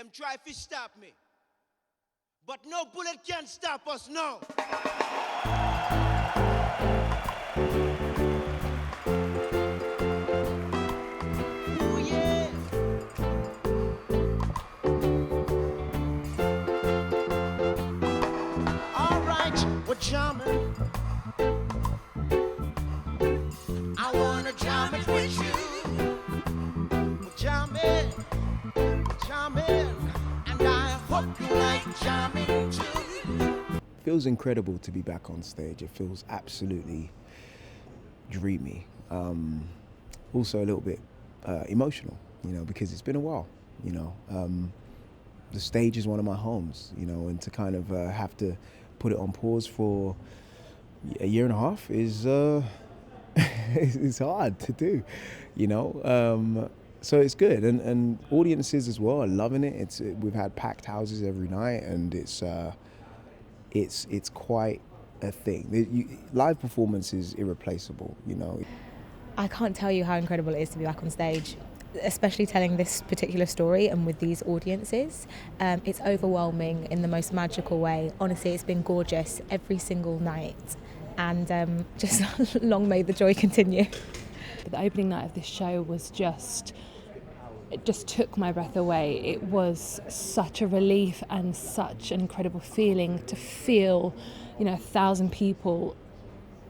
Them try to stop me. But no bullet can stop us now. Ooh, yeah. All right, we're jamming. I wanna jam it with you. We're jamming. And I hope you like jamming too. Feels incredible to be back on stage. It feels absolutely dreamy. Also a little bit emotional, because it's been a while. The stage is one of my homes, and to kind of have to put it on pause for a year and a half is it's hard to do, So it's good, and audiences as well are loving it. We've had packed houses every night, and it's quite a thing. Live performance is irreplaceable, I can't tell you how incredible it is to be back on stage, especially telling this particular story and with these audiences. It's overwhelming in the most magical way. Honestly, it's been gorgeous every single night, and just long may the joy continue. The opening night of this show was it just took my breath away. It was such a relief and such an incredible feeling to feel, 1,000 people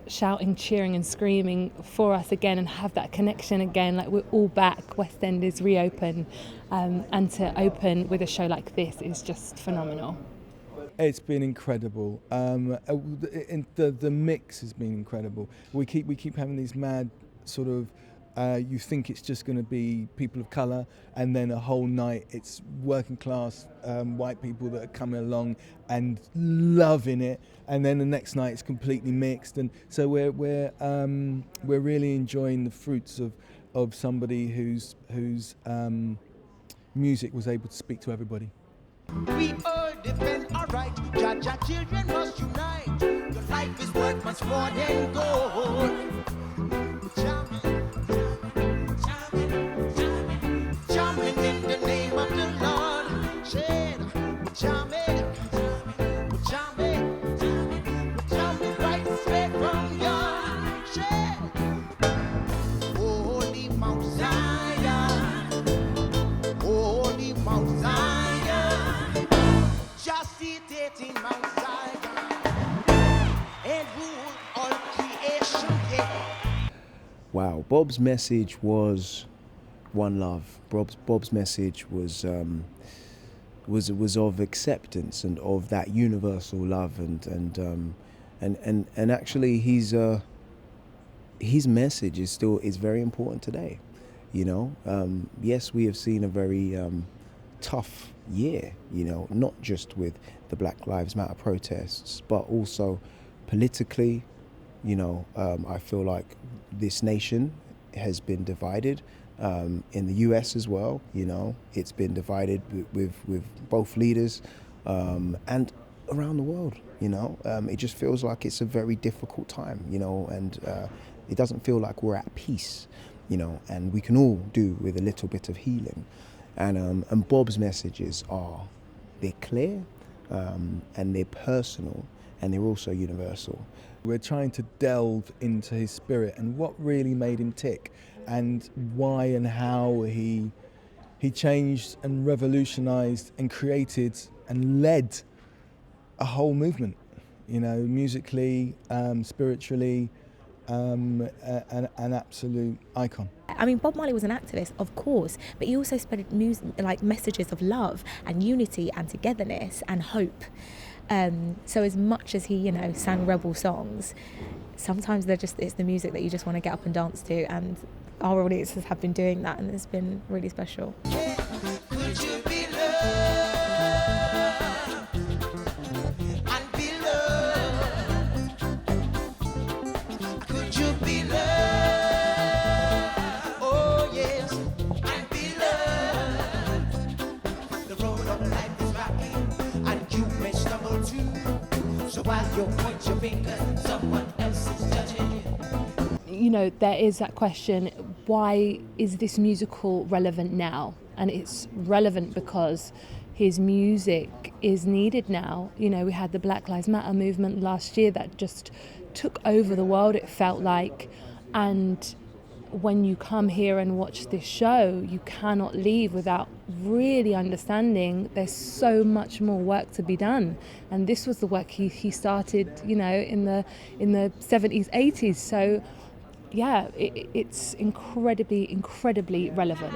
shouting, cheering and screaming for us again, and have that connection again, like we're all back. West End is reopened, and to open with a show like this is just phenomenal. It's been incredible. The mix has been incredible. We keep having these mad sort of, you think it's just going to be people of colour, and then a whole night it's working class white people that are coming along and loving it, and then the next night it's completely mixed, and so we're really enjoying the fruits of somebody whose music was able to speak to everybody. We all defend our right. Jah children must unite. Your life is worth much more than gold. Jamming in the name of the Lord. Jamming right straight from your shed. Holy Mount Zion, Holy Mount Zion, just seated in Mount Zion, and rule all creation. Wow, Bob's message was one love. Bob's message was of acceptance and of that universal love, and actually his message is very important today. Yes, we have seen a very tough year. Not just with the Black Lives Matter protests, but also politically. I feel like this nation has been divided. In the US as well, it's been divided with both leaders and around the world. It just feels like it's a very difficult time, and it doesn't feel like we're at peace, and we can all do with a little bit of healing. And Bob's messages they're clear, and they're personal, and they're also universal. We're trying to delve into his spirit and what really made him tick, and why and how he changed and revolutionized and created and led a whole movement, musically, spiritually, an absolute icon. I mean, Bob Marley was an activist, of course, but he also spread messages of love and unity and togetherness and hope. So as much as he, sang rebel songs, sometimes it's the music that you just want to get up and dance to, and our audiences have been doing that, and it's been really special. Could you be loved and be loved? Could you be loved? Oh yes, and be loved. The road of life is rocky, and you may stumble too. So while you point your finger, someone else is judging you. There is that question, why is this musical relevant now? And it's relevant because, his music is needed now. You know, we had the Black Lives Matter movement last year that just took over the world, it felt like. And when you come here and watch this show, you cannot leave without really understanding there's so much more work to be done. And this was the work he started, you know, in the 70s, 80s. So yeah, it's incredibly relevant.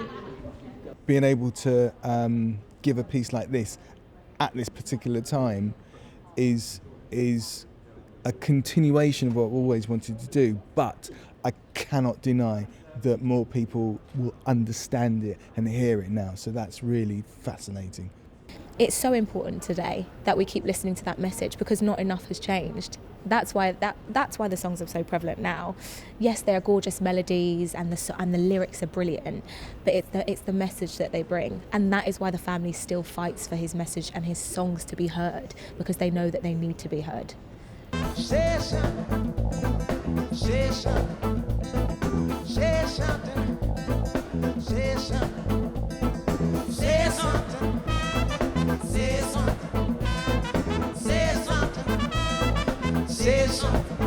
Being able to give a piece like this at this particular time is a continuation of what I've always wanted to do, but I cannot deny that more people will understand it and hear it now. So that's really fascinating. It's so important today that we keep listening to that message, because not enough has changed. That's why the songs are so prevalent now. Yes, they are gorgeous melodies and the lyrics are brilliant, but it's the message that they bring, and that is why the family still fights for his message and his songs to be heard, because they know that they need to be heard. Say something, say something, say something, say something, say something, say something, say something, say something.